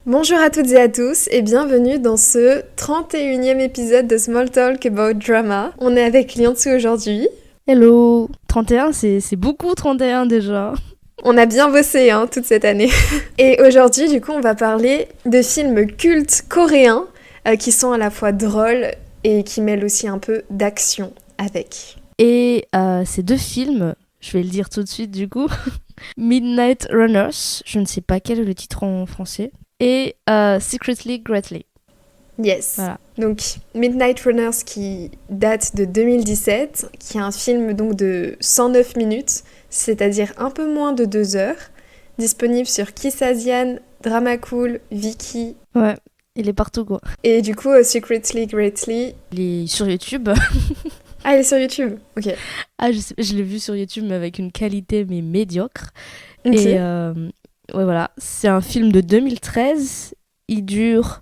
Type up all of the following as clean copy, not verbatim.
Bonjour à toutes et à tous et bienvenue dans ce 31e épisode de Small Talk About Drama. On est avec Liansu aujourd'hui. Hello 31, c'est beaucoup 31 déjà. On a bien bossé toute cette année. Et aujourd'hui, du coup, on va parler de films cultes coréens qui sont à la fois drôles et qui mêlent aussi un peu d'action avec. Et ces deux films, je vais le dire tout de suite du coup, Midnight Runners, je ne sais pas quel est le titre en français, et Secretly Greatly. Yes. Voilà. Donc Midnight Runners qui date de 2017, qui est un film donc de 109 minutes, c'est-à-dire un peu moins de 2 heures, disponible sur Kiss Asian, Drama Cool, Viki. Ouais, il est partout quoi. Et du coup, Secretly Greatly. Il est sur YouTube. Ah, il est sur YouTube. Ok. Ah, je l'ai vu sur YouTube mais avec une qualité mais médiocre. Ok. Et ouais voilà, c'est un film de 2013. Il dure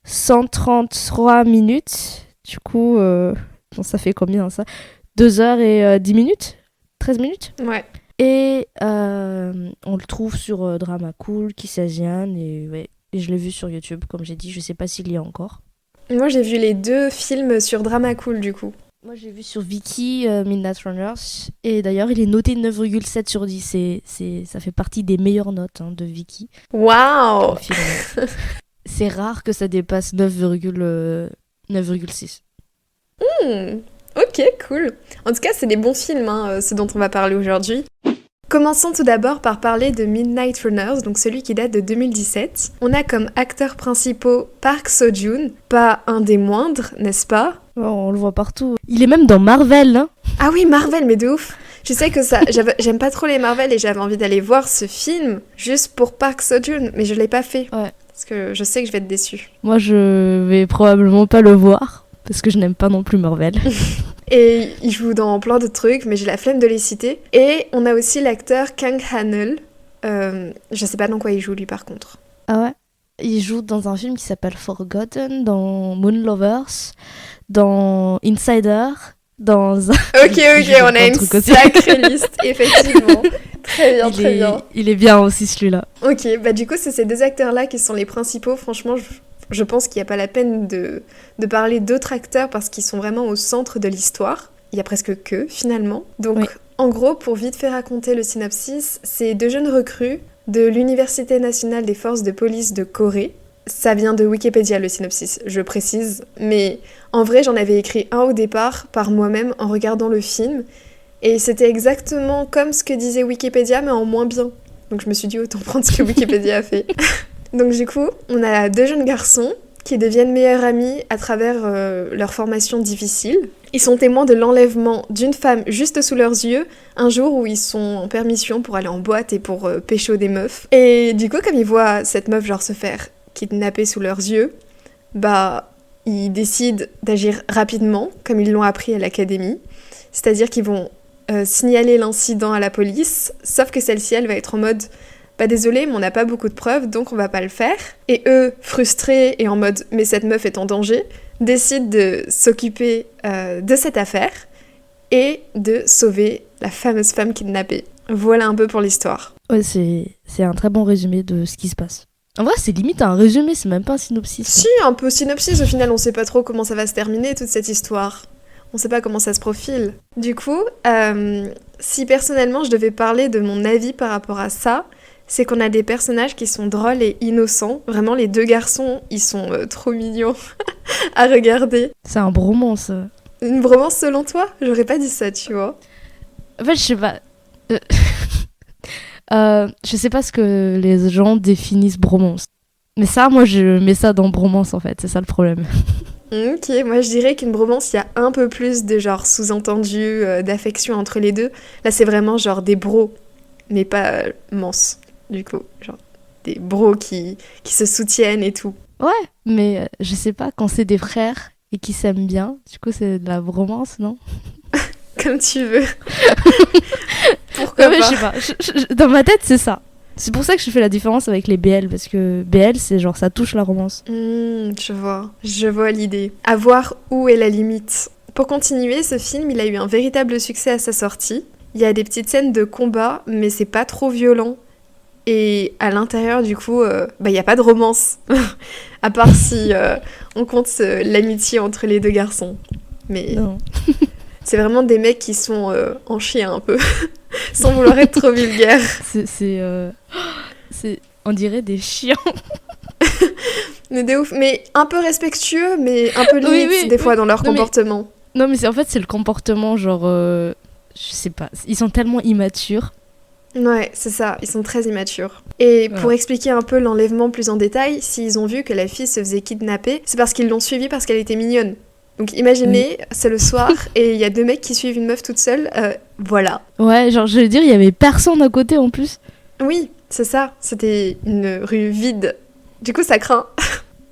133 minutes. Du coup, bon, ça fait combien ça 2 heures et 10 minutes 13 minutes. Ouais. Et on le trouve sur Drama Cool, Kiss Asian, et ouais. Et je l'ai vu sur YouTube, comme j'ai dit. Je sais pas s'il y a encore. Moi, j'ai vu les deux films sur Drama Cool, du coup. Moi, j'ai vu sur Viki Midnight Runners. Et d'ailleurs, il est noté 9,7 sur 10. Ça fait partie des meilleures notes de Viki. Waouh. C'est rare que ça dépasse 9,6. Ok, cool. En tout cas, c'est des bons films, ce dont on va parler aujourd'hui. Commençons tout d'abord par parler de Midnight Runners, donc celui qui date de 2017. On a comme acteurs principaux Park Seo-joon, pas un des moindres, n'est-ce pas ? Oh, on le voit partout. Il est même dans Marvel, hein. Ah oui, Marvel, mais de ouf. Je sais que j'aime pas trop les Marvel et j'avais envie d'aller voir ce film juste pour Park Seo-joon, mais je l'ai pas fait. Ouais. Parce que je sais que je vais être déçue. Moi, je vais probablement pas le voir, parce que je n'aime pas non plus Marvel. Et il joue dans plein de trucs, mais j'ai la flemme de les citer. Et on a aussi l'acteur Kang Han-eul. Je sais pas dans quoi il joue, lui, par contre. Ah ouais. Il joue dans un film qui s'appelle Forgotten, dans Moon Lovers, dans Insider, dans... Ok, on a une sacrée liste, effectivement. Très bien. Il est bien aussi, celui-là. Ok, bah du coup, c'est ces deux acteurs-là qui sont les principaux. Franchement, je pense qu'il n'y a pas la peine de parler d'autres acteurs parce qu'ils sont vraiment au centre de l'histoire. Il y a presque que, finalement. Donc, oui. En gros, pour vite faire raconter le synopsis, c'est deux jeunes recrues de l'Université nationale des forces de police de Corée. Ça vient de Wikipédia, le synopsis, je précise. Mais en vrai, j'en avais écrit un au départ par moi-même en regardant le film. Et c'était exactement comme ce que disait Wikipédia, mais en moins bien. Donc je me suis dit, autant prendre ce que Wikipédia a fait. Donc du coup, on a deux jeunes garçons qui deviennent meilleurs amis à travers leur formation difficile. Ils sont témoins de l'enlèvement d'une femme juste sous leurs yeux, un jour où ils sont en permission pour aller en boîte et pour pécho des meufs. Et du coup, comme ils voient cette meuf genre se faire kidnapper sous leurs yeux, bah ils décident d'agir rapidement, comme ils l'ont appris à l'académie. C'est-à-dire qu'ils vont signaler l'incident à la police, sauf que celle-ci, elle va être en mode « Bah désolé, mais on n'a pas beaucoup de preuves, donc on va pas le faire ». Et eux, frustrés et en mode « Mais cette meuf est en danger », décident de s'occuper de cette affaire et de sauver la fameuse femme kidnappée. Voilà un peu pour l'histoire. Ouais, c'est un très bon résumé de ce qui se passe. En vrai, c'est limite un résumé, c'est même pas un synopsis. Si, un peu synopsis, au final, on sait pas trop comment ça va se terminer, toute cette histoire. On sait pas comment ça se profile. Du coup, si personnellement je devais parler de mon avis par rapport à ça, c'est qu'on a des personnages qui sont drôles et innocents. Vraiment, les deux garçons, ils sont trop mignons à regarder. C'est un bromance. Une bromance selon toi ? J'aurais pas dit ça, tu vois. En fait, je sais pas. Je sais pas ce que les gens définissent bromance. Mais ça, moi, je mets ça dans bromance, en fait. C'est ça le problème. Ok, moi je dirais qu'une bromance, il y a un peu plus de genre sous-entendu, d'affection entre les deux. Là, c'est vraiment genre des bros, mais pas manses, du coup. Genre des bros qui se soutiennent et tout. Ouais, mais je sais pas, quand c'est des frères et qui s'aiment bien, du coup, c'est de la bromance, non ? Comme tu veux. Pourquoi pas ? Je sais pas. Dans ma tête, c'est ça. C'est pour ça que je fais la différence avec les BL, parce que BL, c'est genre ça touche la romance. Je vois l'idée. À voir où est la limite. Pour continuer, ce film, il a eu un véritable succès à sa sortie. Il y a des petites scènes de combat, mais c'est pas trop violent. Et à l'intérieur, du coup, il n'y a pas de romance. À part si on compte l'amitié entre les deux garçons. Mais Non. c'est vraiment des mecs qui sont en chien un peu. Sans vouloir être trop vulgaire. On dirait des chiens. Mais de ouf. Mais un peu respectueux, mais un peu limite des fois dans leur comportement. Non, mais c'est le comportement, genre... je sais pas. Ils sont tellement immatures. Ouais, c'est ça. Ils sont très immatures. Et pour expliquer un peu l'enlèvement plus en détail, s'ils ont vu que la fille se faisait kidnapper, c'est parce qu'ils l'ont suivie parce qu'elle était mignonne. Donc imaginez, c'est le soir et il y a deux mecs qui suivent une meuf toute seule. Voilà. Ouais, genre, je veux dire, il y avait personne à côté en plus. Oui, c'est ça. C'était une rue vide. Du coup, ça craint.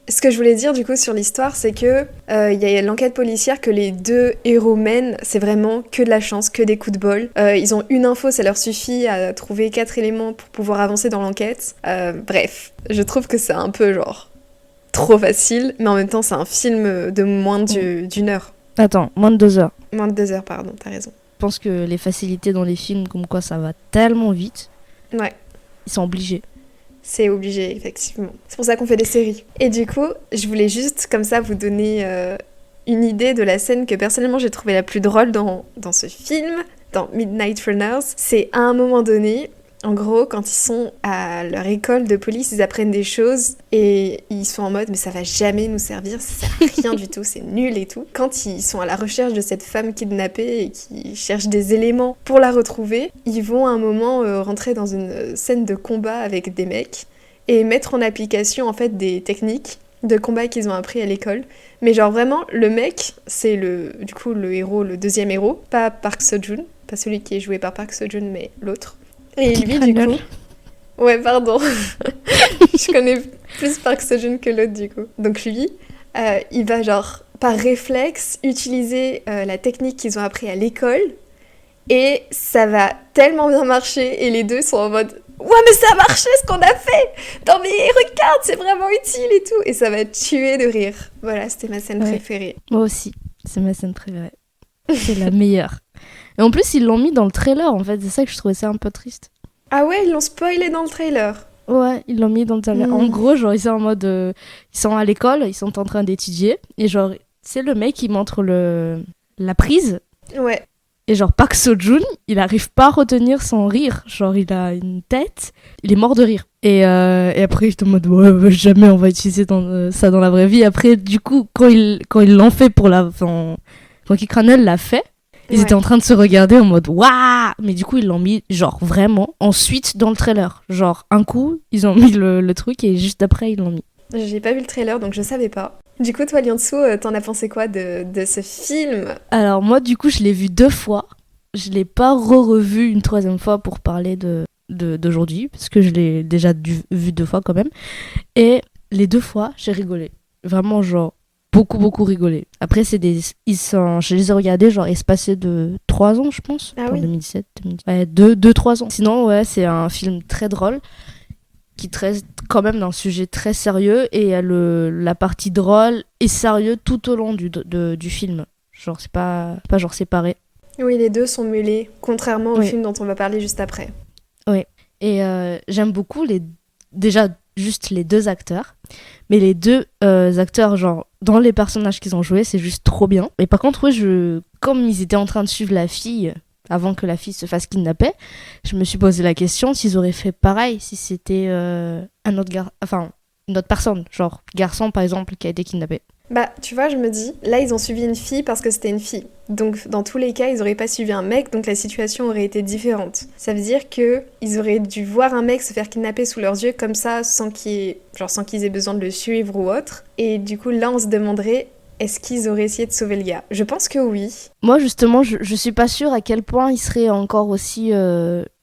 Ce que je voulais dire du coup sur l'histoire, c'est que y a l'enquête policière que les deux héros mènent, c'est vraiment que de la chance, que des coups de bol. Ils ont une info, ça leur suffit à trouver 4 éléments pour pouvoir avancer dans l'enquête. Bref, je trouve que c'est un peu genre trop facile, mais en même temps c'est un film de moins d'une heure. Attends, moins de 2 heures. Moins de 2 heures, pardon, t'as raison. Je pense que les facilités dans les films, comme quoi ça va tellement vite. Ouais. Ils sont obligés. C'est obligé, effectivement. C'est pour ça qu'on fait des séries. Et du coup, je voulais juste, comme ça, vous donner une idée de la scène que personnellement j'ai trouvée la plus drôle dans ce film, dans Midnight Runners. C'est à un moment donné, en gros, quand ils sont à leur école de police, ils apprennent des choses et ils sont en mode « mais ça va jamais nous servir, ça sert à rien du tout, c'est nul et tout ». Quand ils sont à la recherche de cette femme kidnappée et qui cherchent des éléments pour la retrouver, ils vont à un moment rentrer dans une scène de combat avec des mecs et mettre en application en fait des techniques de combat qu'ils ont appris à l'école. Mais genre vraiment, le mec, c'est le héros, le deuxième héros, pas Park Seo-joon, pas celui qui est joué par Park Seo-joon, mais l'autre. Et lui, du coup... Ouais, pardon. Je connais plus Park Seo-joon que l'autre, du coup. Donc lui, il va genre, par réflexe, utiliser la technique qu'ils ont appris à l'école. Et ça va tellement bien marcher. Et les deux sont en mode... Ouais, mais ça a marché ce qu'on a fait! Non, mais regarde, c'est vraiment utile et tout! Et ça va tuer de rire. Voilà, c'était ma scène préférée. Moi aussi, c'est ma scène préférée. C'est la meilleure. Et en plus, ils l'ont mis dans le trailer, en fait. C'est ça que je trouvais ça un peu triste. Ah ouais, ils l'ont spoilé dans le trailer. Ouais, ils l'ont mis dans le trailer. En gros, genre, ils sont en mode... ils sont à l'école, ils sont en train d'étudier. Et genre, c'est le mec qui montre la prise. Ouais. Et genre, Park Seo-joon, il arrive pas à retenir son rire. Genre, il a une tête, il est mort de rire. Et après, il est en mode, ouais, jamais on va utiliser ça dans la vraie vie. Après, du coup, quand ils l'ont fait quand Kikranel l'a fait, ils étaient en train de se regarder en mode, waouh! Mais du coup, ils l'ont mis, genre, vraiment, ensuite dans le trailer. Genre, un coup, ils ont mis le truc et juste après, ils l'ont mis. J'ai pas vu le trailer, donc je savais pas. Du coup, toi, Liansu, t'en as pensé quoi de ce film? Alors moi, du coup, je l'ai vu 2 fois. Je l'ai pas revu une 3e fois pour parler d'aujourd'hui, parce que je l'ai déjà vu 2 fois quand même. Et les 2 fois, j'ai rigolé. Vraiment, genre, beaucoup rigolé. Après, je les ai regardés, genre, espacés de 3 ans, je pense. Ah oui. 2017, 2018. Ouais, 2-3 ans. Sinon, ouais, c'est un film très drôle, qui traite quand même d'un sujet très sérieux, et la partie drôle est sérieux tout au long du film. Genre, c'est pas genre séparé. Oui, les deux sont mêlés, contrairement au film dont on va parler juste après. Oui, et j'aime beaucoup déjà juste les 2 acteurs, mais les 2 acteurs, genre, dans les personnages qu'ils ont joués, c'est juste trop bien. Et par contre, comme ils étaient en train de suivre la fille... avant que la fille se fasse kidnapper, je me suis posé la question s'ils auraient fait pareil si c'était une autre personne, genre garçon par exemple, qui a été kidnappé. Bah, tu vois, je me dis, là, ils ont suivi une fille parce que c'était une fille. Donc, dans tous les cas, ils auraient pas suivi un mec, donc la situation aurait été différente. Ça veut dire que ils auraient dû voir un mec se faire kidnapper sous leurs yeux comme ça, sans qu'ils aient besoin de le suivre ou autre. Et du coup, là, on se demanderait... Est-ce qu'ils auraient essayé de sauver le gars? Je pense que oui. Moi, justement, je suis pas sûre à quel point ils seraient encore aussi,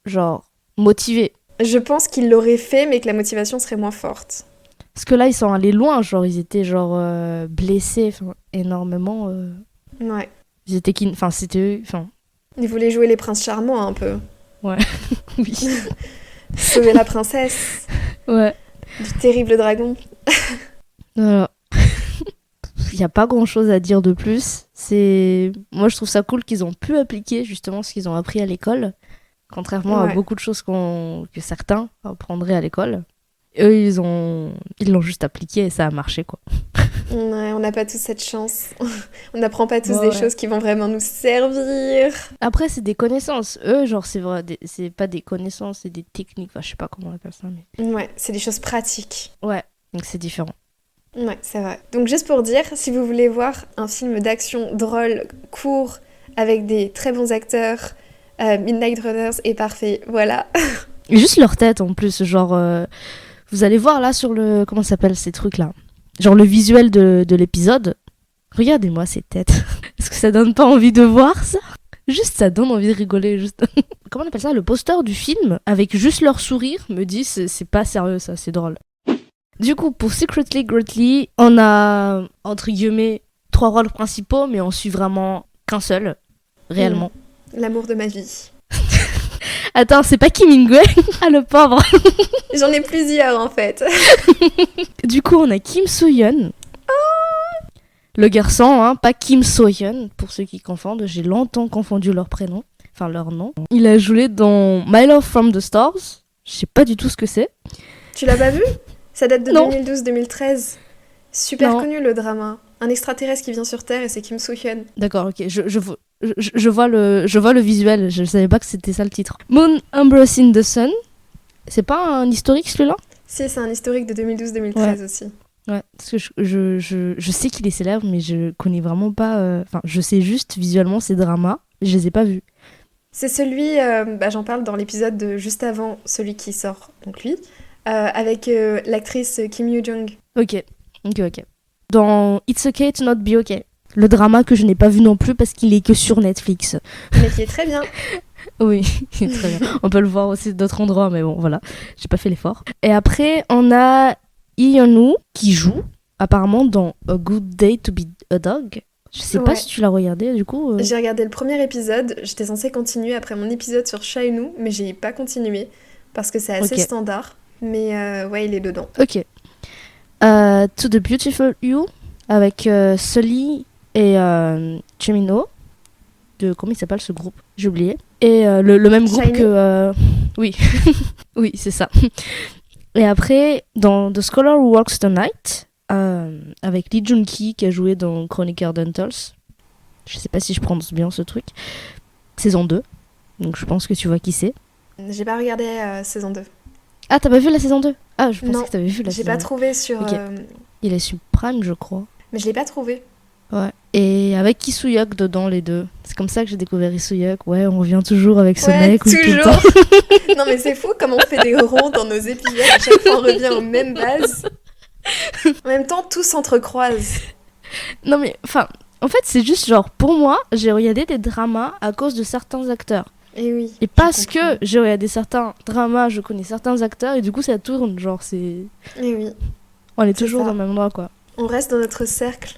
genre, motivés. Je pense qu'ils l'auraient fait, mais que la motivation serait moins forte. Parce que là, ils sont allés loin, genre, ils étaient, genre, blessés énormément. Ouais. Ils étaient c'était eux, Ils voulaient jouer les princes charmants, un peu. Ouais, oui. Sauver la princesse. Ouais. Du terrible dragon. Voilà. Il n'y a pas grand chose à dire de plus. Moi, je trouve ça cool qu'ils ont pu appliquer justement ce qu'ils ont appris à l'école Contrairement à Ouais. beaucoup de choses que certains apprendraient à l'école. Eux, ils l'ont juste appliqué et ça a marché, quoi. Ouais, on n'a pas tous cette chance. On n'apprend pas tous des Ouais. choses qui vont vraiment nous servir. Après, c'est des connaissances. Eux, genre, c'est vrai, c'est pas des connaissances, c'est des techniques. Enfin, je sais pas comment on appelle ça, mais... Ouais, c'est des choses pratiques. Ouais, donc c'est différent. Ouais, c'est vrai. Donc juste pour dire, si vous voulez voir un film d'action drôle, court, avec des très bons acteurs, Midnight Runners est parfait. Voilà. Et juste leur tête, en plus, genre... vous allez voir, là, sur le... Comment ça s'appelle, ces trucs-là? Genre, le visuel de l'épisode. Regardez-moi ces têtes. Est-ce que ça donne pas envie de voir ça? Juste, ça donne envie de rigoler. Juste. Comment on appelle ça? Le poster du film, avec juste leur sourire, me dit c'est pas sérieux ça, c'est drôle. Du coup, pour Secretly Greatly, on a, entre guillemets, 3 rôles principaux, mais on suit vraiment qu'un seul, réellement. L'amour de ma vie. Attends, c'est pas Kim In-gue? Ah, le pauvre. J'en ai plusieurs en fait. Du coup, on a Kim Soo-hyun. Le garçon, hein, pas Kim So-hyun, pour ceux qui confondent. J'ai longtemps confondu leur prénom, enfin leur nom. Il a joué dans My Love from the Stars. Je sais pas du tout ce que c'est. Tu l'as pas vu? Ça date de Non. 2012-2013. Super Non. connu le drama. Un extraterrestre qui vient sur Terre et c'est Kim Soo-hyun. D'accord, ok. Je vois le visuel. Je savais pas que c'était ça le titre. Moon Umbrella in the Sun. C'est pas un historique celui-là? Si, c'est un historique de 2012-2013 aussi. Ouais, parce que je sais qu'il est célèbre, mais je connais vraiment pas. Enfin, je sais juste visuellement ces dramas. Je les ai pas vus. C'est celui, j'en parle dans l'épisode de juste avant celui qui sort, donc lui, avec l'actrice Kim Yoo-jung. Ok. Dans It's Okay to Not Be Okay. Le drama que je n'ai pas vu non plus parce qu'il est que sur Netflix. Mais qui est très bien. Oui, très bien. On peut le voir aussi d'autres endroits, mais bon, voilà. J'ai pas fait l'effort. Et après, on a Lee Yeon-woo qui joue apparemment dans A Good Day to Be a Dog. Je sais pas Ouais. si tu l'as regardé, du coup. J'ai regardé le premier épisode, j'étais censée continuer après mon épisode sur Shainu, mais j'ai pas continué parce que c'est assez Ok. standard. Mais ouais, il est dedans. Ok. To the Beautiful You avec Sully et Chimino. Comment il s'appelle ce groupe? J'ai oublié. Et le même groupe Shiny. que... Oui, oui, c'est ça. Et après, dans The Scholar Who Walks the Night, avec Lee Jun-ki qui a joué dans Chronicle Dentals. Je sais pas si je prononce bien ce truc. Saison 2. Donc je pense que tu vois qui c'est. J'ai pas regardé saison 2. Ah, t'as pas vu la saison 2? Ah, je pensais Non, que t'avais vu la j'ai saison pas 2. trouvé sur... Ok. Il est sur Prime, je crois. Mais je l'ai pas trouvé. Ouais. Et avec Isuyuk dedans, les deux. C'est comme ça que j'ai découvert Isuyuk. Ouais, on revient toujours avec ce Ouais, mec. oui, tout le toujours. temps. Non mais c'est fou comment on fait des ronds dans nos épisodes. À chaque fois on revient aux mêmes bases. En même temps, tout s'entrecroise. Non mais, enfin, en fait, c'est juste genre, pour moi, j'ai regardé des dramas à cause de certains acteurs. Et oui. Et parce que j'ai regardé certains dramas, je connais certains acteurs, et du coup, ça tourne. Genre, c'est... Et oui. On est C'est toujours ça. dans le même endroit, quoi. On reste dans notre cercle.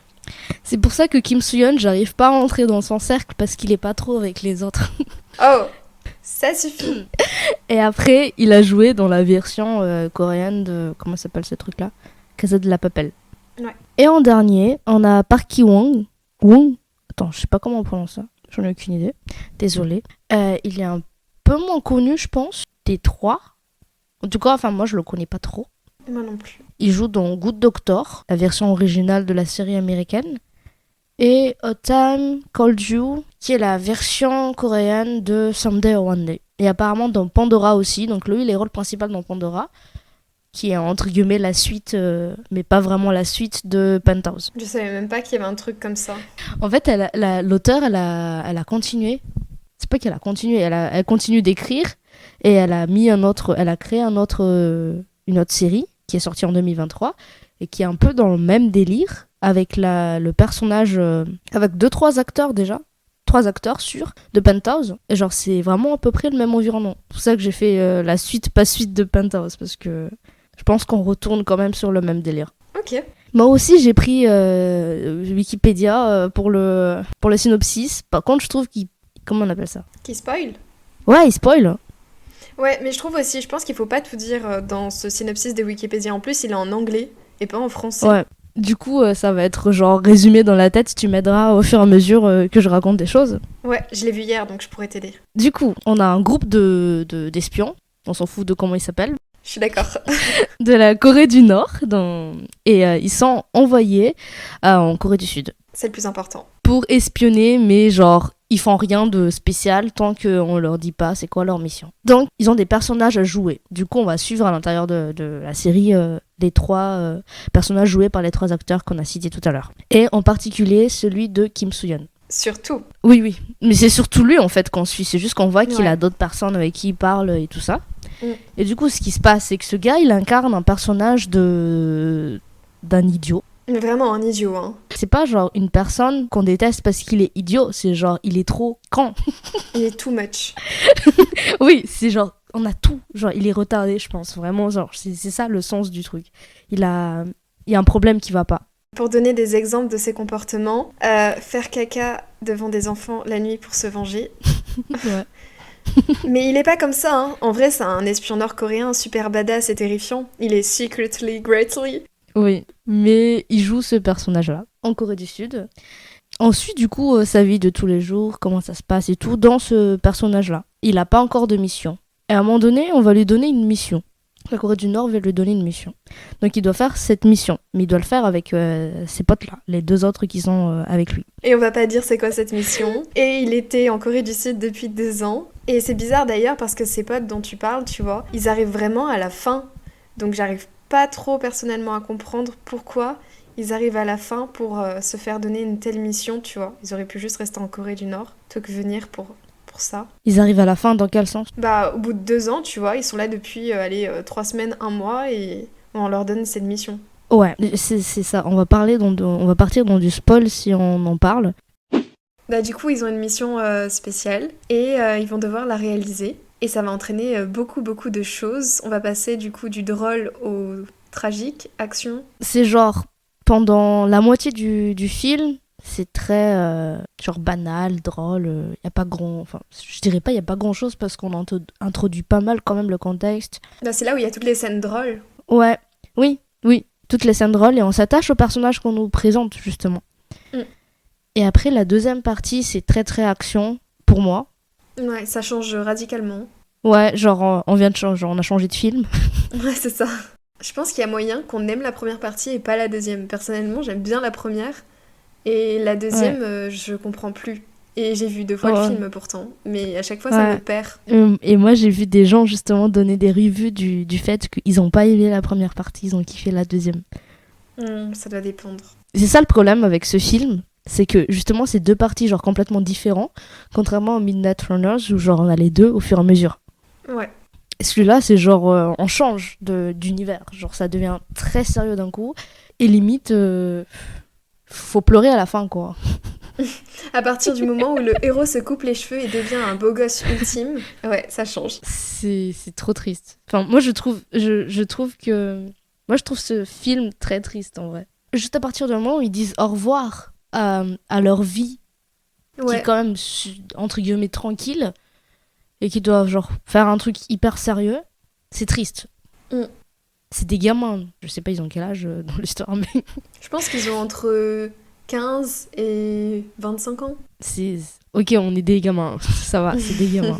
C'est pour ça que Kim Soo-hyun, j'arrive pas à rentrer dans son cercle, parce qu'il est pas trop avec les autres. Oh, ça suffit. Et après, il a joué dans la version coréenne de... Comment s'appelle ce truc-là? Casa de la Papel. Ouais. Et en dernier, on a Park Ki-won. Attends, je sais pas comment on prononce ça. J'en ai aucune idée. Désolée. Il est un peu moins connu, je pense, des 3. En tout cas, enfin, moi, je le connais pas trop. Moi non plus. Il joue dans Good Doctor, la version originale de la série américaine. Et A Time Called You, qui est la version coréenne de Someday or One Day. Et apparemment dans Pandora aussi. Donc lui, il est rôle principal dans Pandora, qui est entre guillemets la suite, mais pas vraiment la suite de Penthouse. Je savais même pas qu'il y avait un truc comme ça. En fait, l'auteur, elle a continué. C'est pas qu'elle a continué, elle continue d'écrire et elle a créé une autre série qui est sortie en 2023 et qui est un peu dans le même délire avec le personnage, avec 2-3 acteurs déjà. 3 acteurs sûrs de Penthouse. Et genre, c'est vraiment à peu près le même environnement. C'est pour ça que j'ai fait la suite, pas suite de Penthouse, parce que je pense qu'on retourne quand même sur le même délire. Ok. Moi aussi, j'ai pris Wikipédia pour le synopsis. Par contre, je trouve qu'il... Comment on appelle ça? Qui spoil? Ouais, il spoil. Ouais, mais je trouve aussi, je pense qu'il faut pas tout dire dans ce synopsis de Wikipédia. En plus, il est en anglais et pas en français. Ouais. Du coup, ça va être genre résumé dans la tête, tu m'aideras au fur et à mesure que je raconte des choses. Ouais, je l'ai vu hier, donc je pourrais t'aider. Du coup, on a un groupe d'espions, on s'en fout de comment ils s'appellent, Je suis d'accord. de la Corée du Nord, et ils sont envoyés en Corée du Sud C'est le plus important. pour espionner, mais genre, ils font rien de spécial tant qu'on leur dit pas c'est quoi leur mission. Donc, ils ont des personnages à jouer. Du coup, on va suivre à l'intérieur de la série les 3 personnages joués par les 3 acteurs qu'on a cités tout à l'heure. Et en particulier, celui de Kim Soo-yeon. Surtout. Oui, oui. Mais c'est surtout lui, en fait, qu'on suit. C'est juste qu'on voit qu'il Ouais. a d'autres personnes avec qui il parle et tout ça. Mm. Et du coup, ce qui se passe, c'est que ce gars, il incarne un personnage d'un idiot. Mais vraiment un idiot, hein. C'est pas genre une personne qu'on déteste parce qu'il est idiot, c'est genre il est trop con. Il est too much. Oui, c'est genre on a tout. Genre il est retardé, je pense. Vraiment, genre c'est ça le sens du truc. Il y a un problème qui va pas. Pour donner des exemples de ses comportements, faire caca devant des enfants la nuit pour se venger. Ouais. Mais il est pas comme ça, hein. En vrai, c'est un espion nord-coréen super badass et terrifiant. Il est secretly greatly. Oui, mais il joue ce personnage-là en Corée du Sud. Ensuite, du coup, sa vie de tous les jours, comment ça se passe et tout, dans ce personnage-là. Il a pas encore de mission. Et à un moment donné, on va lui donner une mission. La Corée du Nord va lui donner une mission. Donc il doit faire cette mission. Mais il doit le faire avec ses potes-là, les 2 autres qui sont avec lui. Et on va pas dire c'est quoi cette mission. Et il était en Corée du Sud depuis 2 ans. Et c'est bizarre d'ailleurs parce que ces potes dont tu parles, tu vois, ils arrivent vraiment à la fin. Donc j'arrive pas trop personnellement à comprendre pourquoi ils arrivent à la fin pour se faire donner une telle mission, tu vois. Ils auraient pu juste rester en Corée du Nord plutôt que venir pour ça. Ils arrivent à la fin dans quel sens? Bah, au bout de 2 ans, tu vois, ils sont là depuis 3 semaines, 1 mois et on leur donne cette mission. Ouais, c'est ça. On va partir dans du spoil si on en parle. Bah, du coup, ils ont une mission spéciale et ils vont devoir la réaliser. Et ça va entraîner beaucoup, beaucoup de choses. On va passer du coup du drôle au tragique, action. C'est genre, pendant la moitié du film, c'est très genre banal, drôle. Y a pas enfin, je dirais pas y a pas grand chose parce qu'on introduit pas mal quand même le contexte. Bah, c'est là où il y a toutes les scènes drôles. Ouais, oui, toutes les scènes drôles et on s'attache au personnage qu'on nous présente justement. Mm. Et après la deuxième partie, c'est très très action pour moi. Ouais, ça change radicalement. Ouais, genre on vient de changer, on a changé de film. Ouais, c'est ça. Je pense qu'il y a moyen qu'on aime la première partie et pas la deuxième. Personnellement, j'aime bien la première. Et la deuxième, je comprends plus. Et j'ai vu 2 fois le film pourtant. Mais à chaque fois, ça me perd. Et moi, j'ai vu des gens justement donner des reviews du fait qu'ils ont pas aimé la première partie, ils ont kiffé la deuxième. Ça doit dépendre. C'est ça le problème avec ce film, c'est que justement, c'est 2 parties genre complètement différentes, contrairement à Midnight Runners où genre on a les 2 au fur et à mesure. Ouais. Et celui-là, c'est genre on change d'univers, genre ça devient très sérieux d'un coup et limite faut pleurer à la fin quoi. À partir du moment où le héros se coupe les cheveux et devient un beau gosse ultime, ouais, ça change. C'est trop triste. Enfin, moi je trouve ce film très triste en vrai. Juste à partir du moment où ils disent au revoir à leur vie, qui est quand même entre guillemets tranquille, et qui doivent genre faire un truc hyper sérieux, c'est triste. C'est des gamins. Je sais pas ils ont quel âge dans l'histoire, mais... Je pense qu'ils ont entre 15 et 25 ans. Ok, on est des gamins, ça va, c'est des gamins.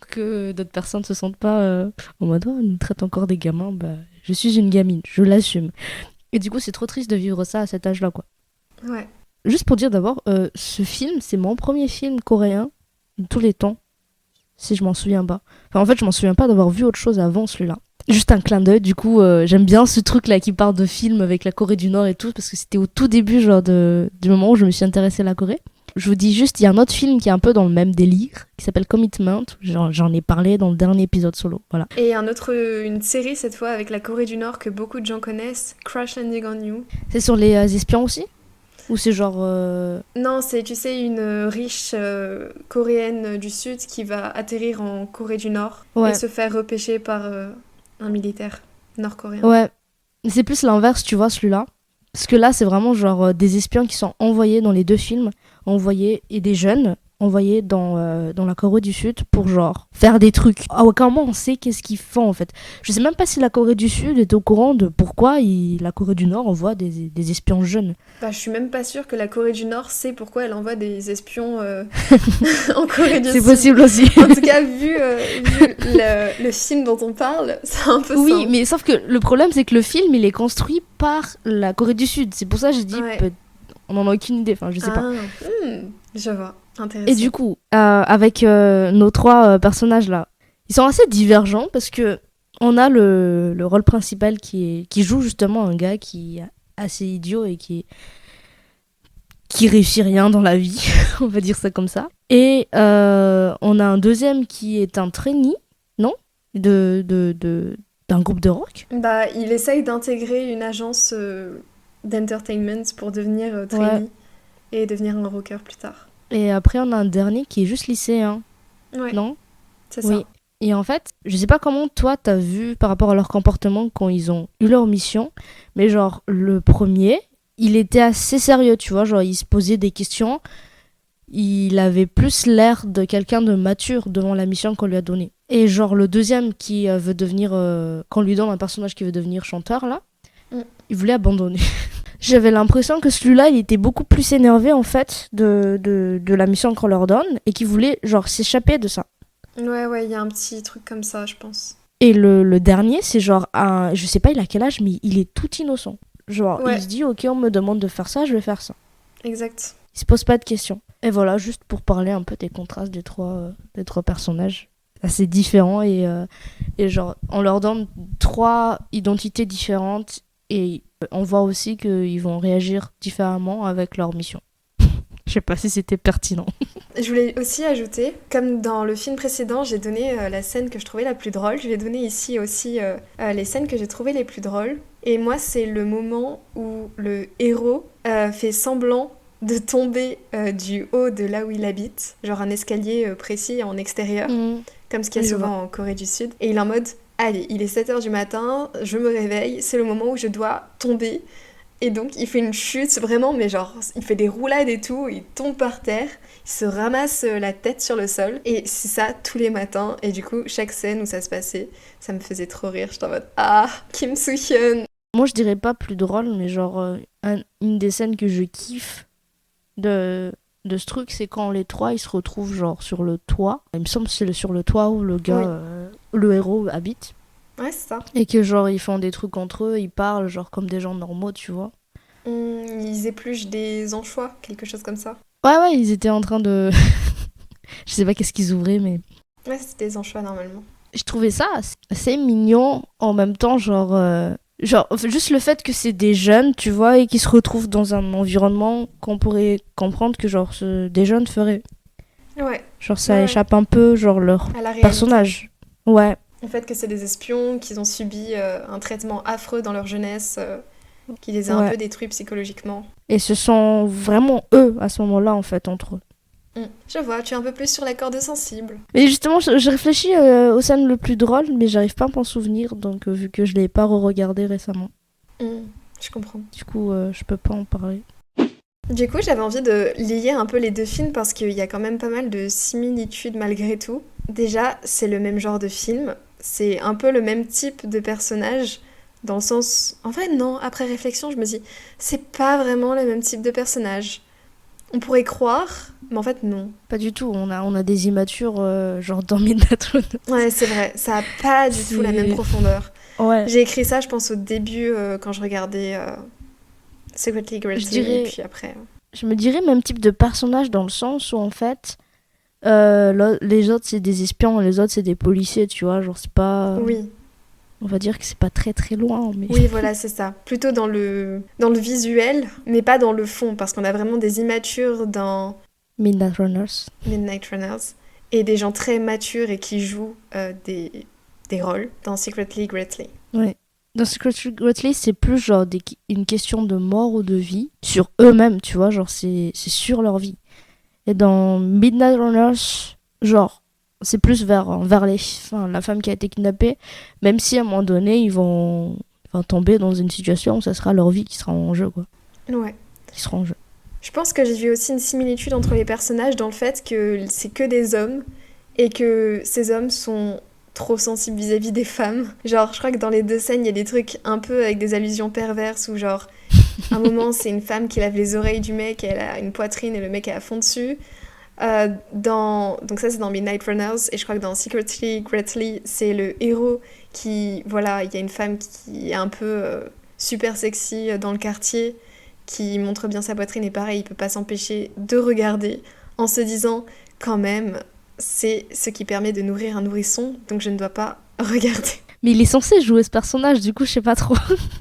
Que d'autres personnes se sentent pas en mode on nous traite encore des gamins, bah je suis une gamine, je l'assume. Et du coup, c'est trop triste de vivre ça à cet âge-là, quoi. Ouais. Juste pour dire d'abord, ce film, c'est mon premier film coréen de tous les temps, si je m'en souviens pas. Enfin, en fait, je m'en souviens pas d'avoir vu autre chose avant celui-là. Juste un clin d'œil, du coup, j'aime bien ce truc-là qui parle de film avec la Corée du Nord et tout, parce que c'était au tout début, genre, du moment où je me suis intéressée à la Corée. Je vous dis juste, il y a un autre film qui est un peu dans le même délire, qui s'appelle Commitment. J'en ai parlé dans le dernier épisode solo, voilà. Et une série cette fois avec la Corée du Nord que beaucoup de gens connaissent, Crash Landing on You. C'est sur les espions aussi? Ou c'est genre... Non, c'est, tu sais, une riche coréenne du Sud qui va atterrir en Corée du Nord et se faire repêcher par un militaire nord-coréen. Ouais, c'est plus l'inverse, tu vois, celui-là. Parce que là, c'est vraiment genre des espions qui sont envoyés dans les 2 films, envoyés et des jeunes. envoyés dans la Corée du Sud pour genre faire des trucs. À aucun moment on sait qu'est-ce qu'ils font en fait. Je sais même pas si la Corée du Sud est au courant de pourquoi la Corée du Nord envoie des espions jeunes. Bah, je suis même pas sûre que la Corée du Nord sait pourquoi elle envoie des espions en Corée du C'est Sud. possible aussi. En tout cas, vu le film dont on parle, c'est un peu ça. Oui, mais sauf que le problème c'est que le film il est construit par la Corée du Sud. C'est pour ça que j'ai dit Ouais. on en a aucune idée, enfin je sais pas. Je vois. Intéressant. Et du coup, avec nos trois personnages là, ils sont assez divergents parce que on a le rôle principal qui joue justement un gars qui est assez idiot et qui réussit rien dans la vie, on va dire ça comme ça. Et on a un deuxième qui est un trainee, non d'un groupe de rock. Bah, il essaye d'intégrer une agence d'entertainment pour devenir trainee et devenir un rocker plus tard. Et après, on a un dernier qui est juste lycéen, Ouais, non? c'est ça. Oui. Et en fait, je sais pas comment toi t'as vu par rapport à leur comportement quand ils ont eu leur mission, mais genre le premier, il était assez sérieux, tu vois, genre il se posait des questions, il avait plus l'air de quelqu'un de mature devant la mission qu'on lui a donnée. Et genre le deuxième qui veut devenir, qu'on lui donne un personnage qui veut devenir chanteur là, il voulait abandonner. J'avais l'impression que celui-là, il était beaucoup plus énervé en fait de la mission qu'on leur donne et qu'il voulait genre s'échapper de ça. Ouais, il y a un petit truc comme ça, je pense. Et le dernier, c'est genre je sais pas il a quel âge, mais il est tout innocent. Genre il se dit ok, on me demande de faire ça, je vais faire ça. Exact. Il se pose pas de questions. Et voilà, juste pour parler un peu des contrastes des trois personnages. Assez différents et genre on leur donne trois identités différentes et on voit aussi qu'ils vont réagir différemment avec leur mission. Je sais pas si c'était pertinent. Je voulais aussi ajouter, comme dans le film précédent, j'ai donné la scène que je trouvais la plus drôle, je vais donner ici aussi les scènes que j'ai trouvées les plus drôles. Et moi, c'est le moment où le héros fait semblant de tomber du haut de là où il habite, genre un escalier précis en extérieur, comme ce qu'il y a souvent en Corée du Sud. Et il est en mode, allez, il est 7h du matin, je me réveille, c'est le moment où je dois tomber. Et donc, il fait une chute, vraiment, mais genre, il fait des roulades et tout, il tombe par terre, il se ramasse la tête sur le sol, et c'est ça tous les matins. Et du coup, chaque scène où ça se passait, ça me faisait trop rire. J'étais en mode, ah, Kim Soo-hyun. Moi, je dirais pas plus drôle, mais genre, une des scènes que je kiffe de ce truc, c'est quand les trois, ils se retrouvent genre sur le toit. Il me semble que c'est sur le toit où le gars, le héros habite. Ouais, c'est ça. Et que genre ils font des trucs entre eux, ils parlent genre comme des gens normaux, tu vois. Ils épluchent des anchois, quelque chose comme ça. Ouais, ils étaient en train de... Je sais pas qu'est-ce qu'ils ouvraient, mais... Ouais, c'était des anchois normalement. Je trouvais ça assez mignon, en même temps, genre juste le fait que c'est des jeunes, tu vois, et qu'ils se retrouvent dans un environnement qu'on pourrait comprendre que genre des jeunes feraient. Ouais. Genre ça échappe un peu, genre leur personnage. Ouais. Le fait que c'est des espions, qu'ils ont subi un traitement affreux dans leur jeunesse, qui les a un peu détruits psychologiquement. Et ce sont vraiment eux, à ce moment-là, en fait, entre eux. Je vois, tu es un peu plus sur la corde sensible. Mais justement, je réfléchis aux scènes le plus drôles, mais j'arrive pas à m'en souvenir, donc vu que je l'ai pas re-regardé récemment. Je comprends. Du coup, je peux pas en parler. Du coup, j'avais envie de lier un peu les deux films parce qu'il y a quand même pas mal de similitudes malgré tout. Déjà, c'est le même genre de film, c'est un peu le même type de personnage, dans le sens... En vrai, non, après réflexion, je me dis, c'est pas vraiment le même type de personnage. On pourrait croire, mais en fait, non. Pas du tout, on a des immatures, genre dans Midnight Runners. Ouais, c'est vrai, ça a pas du tout la même profondeur. Ouais. J'ai écrit ça, je pense, au début, quand je regardais Secretly Greatly, et puis après... Je me dirais même type de personnage dans le sens où, en fait, les autres, c'est des espions, les autres, c'est des policiers, tu vois, genre, c'est pas... Oui. On va dire que c'est pas très très loin, mais... Oui, voilà, c'est ça. Plutôt dans le visuel, mais pas dans le fond, parce qu'on a vraiment des immatures dans Midnight Runners. Et des gens très matures et qui jouent des rôles dans Secretly Greatly. Ouais. Dans Secretly Greatly, c'est plus genre une question de mort ou de vie sur eux-mêmes, tu vois, genre c'est sur leur vie. Et dans Midnight Runners, genre, c'est plus vers la femme qui a été kidnappée, même si à un moment donné, ils vont tomber dans une situation où ça sera leur vie qui sera en jeu, quoi. Ouais. Qui sera en jeu. Je pense que j'ai vu aussi une similitude entre les personnages dans le fait que c'est que des hommes et que ces hommes sont trop sensibles vis-à-vis des femmes. Genre, je crois que dans les deux scènes, il y a des trucs un peu avec des allusions perverses où genre, un moment, c'est une femme qui lave les oreilles du mec et elle a une poitrine et le mec est à fond dessus. Donc ça, c'est dans Midnight Runners. Et je crois que dans Secretly Greatly, c'est le héros qui... Voilà, il y a une femme qui est un peu super sexy dans le quartier, qui montre bien sa poitrine et pareil, il peut pas s'empêcher de regarder en se disant, quand même, c'est ce qui permet de nourrir un nourrisson, donc je ne dois pas regarder. Mais il est censé jouer ce personnage, du coup, je sais pas trop.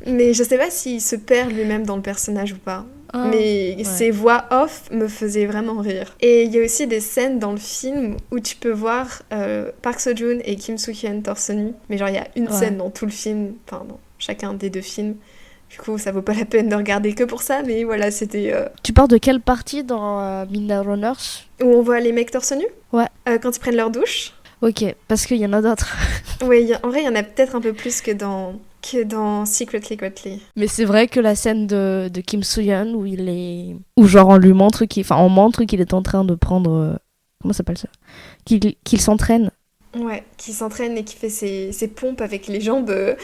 Mais je sais pas s'il se perd lui-même dans le personnage ou pas. Mais ouais. ses voix off me faisaient vraiment rire. Et il y a aussi des scènes dans le film où tu peux voir Park Seo-joon et Kim Soo-hyun torse nu. Mais genre, il y a une scène dans tout le film, enfin, dans chacun des deux films. Du coup, ça vaut pas la peine de regarder que pour ça, mais voilà, c'était... Tu parles de quelle partie dans Midnight Runners? Où on voit les mecs torse nu? Ouais. Quand ils prennent leur douche. Ok, parce qu'il y en a d'autres. Oui, en vrai, il y en a peut-être un peu plus que dans Secretly Greatly. Mais c'est vrai que la scène de Kim Soo-hyun où il est... Où genre on lui montre on montre qu'il est en train de prendre... Comment ça s'appelle ça? Qu'il s'entraîne. Ouais, qui s'entraîne et qui fait ses pompes avec les jambes...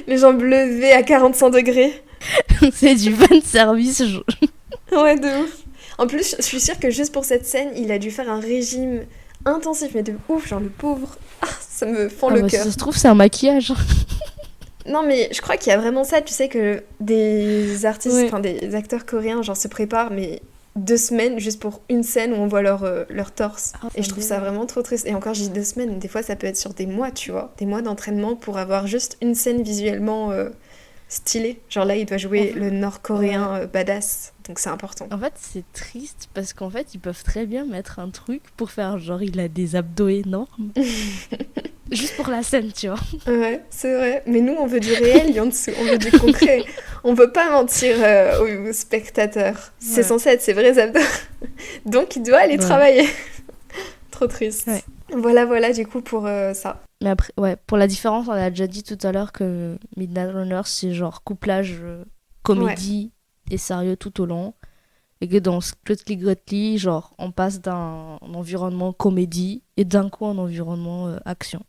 les jambes levées à 45 degrés. C'est du fan service. Ouais, de ouf. En plus, je suis sûre que juste pour cette scène, il a dû faire un régime intensif, mais de ouf, genre le pauvre. Ah, ça me fend le cœur. Ça se trouve, c'est un maquillage. Non, mais je crois qu'il y a vraiment ça, tu sais, que des artistes, enfin des acteurs coréens, genre se préparent, mais 2 semaines juste pour une scène où on voit leur torse. Et je trouve ça vraiment trop triste. Et encore, j'ai dit 2 semaines, des fois ça peut être sur des mois, tu vois. Des mois d'entraînement pour avoir juste une scène visuellement stylée. Genre là, il doit jouer le nord-coréen badass. Donc c'est important. En fait, c'est triste parce qu'en fait, ils peuvent très bien mettre un truc pour faire genre il a des abdos énormes. Juste pour la scène, tu vois. Ouais, c'est vrai. Mais nous, on veut du réel, Yansu. On veut du concret. On veut pas mentir aux spectateurs. C'est censé être ses vrais abdos. Donc, il doit aller travailler. Trop triste. Ouais. Voilà, du coup, pour ça. Mais après, pour la différence, on a déjà dit tout à l'heure que Midnight Runners, c'est genre couplage comédie et sérieux tout au long. Et que dans Secretly Greatly, genre, on passe d'un environnement comédie et d'un coup un environnement action.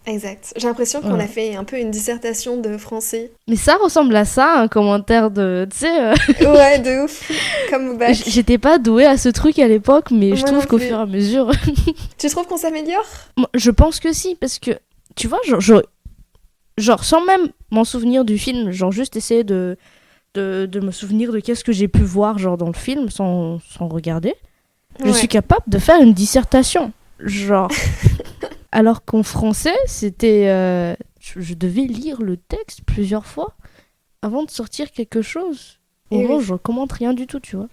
Exact. J'ai l'impression qu'on a fait un peu une dissertation de français. Mais ça ressemble à ça, un commentaire de... Tu sais... Ouais, de ouf. Comme au bac. J'étais pas douée à ce truc à l'époque, mais je trouve qu'au fur et à mesure... Tu trouves qu'on s'améliore ? Je pense que si, parce que, tu vois, genre sans même m'en souvenir du film, genre juste essayer de me souvenir de qu'est-ce que j'ai pu voir genre dans le film sans regarder, je suis capable de faire une dissertation. Genre... Alors qu'en français, c'était... je devais lire le texte plusieurs fois avant de sortir quelque chose. Au moins, je commente rien du tout, tu vois.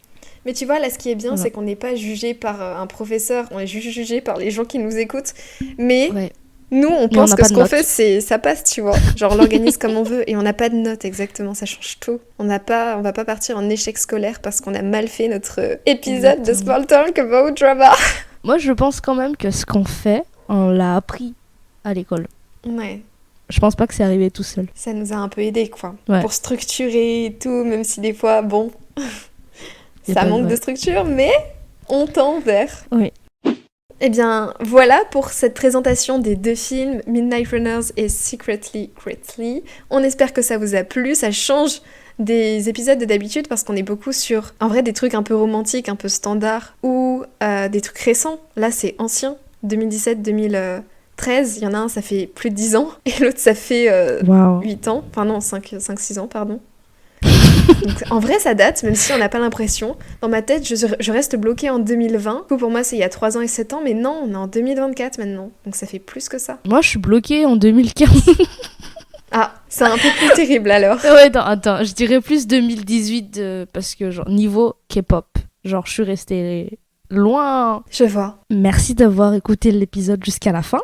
Mais tu vois, là, ce qui est bien, c'est qu'on n'est pas jugé par un professeur, on est juste jugé par les gens qui nous écoutent. Mais nous, on pense que ce qu'on fait, ça passe, tu vois. Genre, on l'organise comme on veut et on n'a pas de notes, exactement, ça change tout. On va pas partir en échec scolaire parce qu'on a mal fait notre épisode de Small Talk About Drama. Moi, je pense quand même que ce qu'on fait, on l'a appris à l'école. Ouais. Je pense pas que c'est arrivé tout seul. Ça nous a un peu aidé, quoi. Pour structurer et tout, même si des fois, bon, ça manque de structure, mais on tend vers. Oui. Eh bien, voilà pour cette présentation des 2 films, Midnight Runners et Secretly Greatly. On espère que ça vous a plu, ça change des épisodes de d'habitude parce qu'on est beaucoup sur, en vrai, des trucs un peu romantiques, un peu standards, ou des trucs récents. Là, c'est ancien. 2017-2013, il y en a un, ça fait plus de 10 ans, et l'autre, ça fait 8 ans. Enfin non, 5-6 ans, pardon. Donc, en vrai, ça date, même si on n'a pas l'impression. Dans ma tête, je reste bloquée en 2020. Du coup, pour moi, c'est il y a 3 ans et 7 ans, mais non, on est en 2024 maintenant. Donc ça fait plus que ça. Moi, je suis bloquée en 2015. Ah, c'est un peu plus terrible alors. Ouais, attends, je dirais plus 2018 parce que, genre, niveau K-pop, genre, je suis restée... loin. Je vois. Merci d'avoir écouté l'épisode jusqu'à la fin.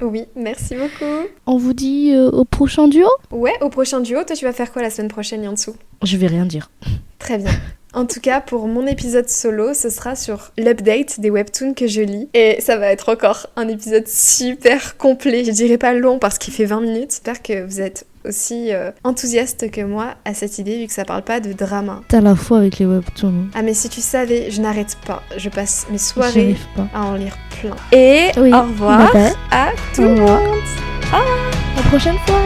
Oui, merci beaucoup. On vous dit au prochain duo ? Ouais, au prochain duo. Toi, tu vas faire quoi la semaine prochaine, Yansu ? Je vais rien dire. Très bien. En tout cas, pour mon épisode solo, ce sera sur l'update des webtoons que je lis. Et ça va être encore un épisode super complet. Je dirais pas long parce qu'il fait 20 minutes. J'espère que vous êtes aussi enthousiaste que moi à cette idée vu que ça parle pas de drama. T'as la foi avec les webtoons. Ah mais si tu savais, je n'arrête pas. Je passe mes soirées J'arrive pas. à en lire plein. Et Oui, au revoir bye bye. à tout Au le revoir. monde. À la prochaine fois.